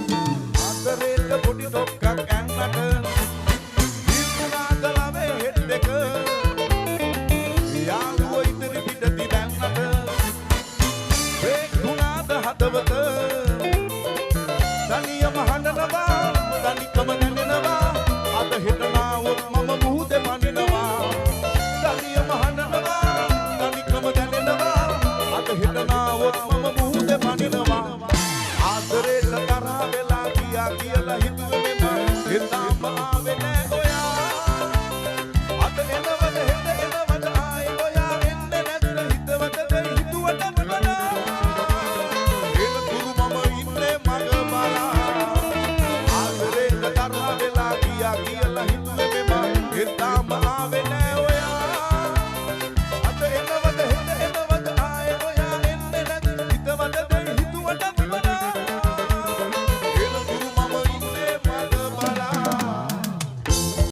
ආදරේට පොඩි ඩොක්කක් ඇන්නට ඉල්ලුණාද ළමේ හෙඩ් එක යාළුවෝ ඉදිරි පිටති දැන්නට බ්‍රේක් දුනාද හදවත තනියම හඬනවා තනිකම දැනෙනවා අද හෙට නාවොත් මම මුහුදේ පනිනවා තනියම හඬනවා තනිකම දැනෙනවා අද හෙට නාවොත් මම මුහුදේ පනිනවා ආදරේට තරහ වෙලා ගියා කියලා හිතුවේ මම එතාම ආවේ නෑ ඔයා අද එනවද හෙට එනවද ආයේ ඔයා එන්නේ නැද්ද හිතවතද හිතුවට වඩා එන තුරු මම ඉන්නේ මග බලා ආදරේට තරහ වෙලා ගියා කියලා හිතුවේ මම එතාම ආවේ නෑ ඔයා අද එනවද හෙට එනවද ආයේ ඔයා එන්නේ නැද්ද හිතවතද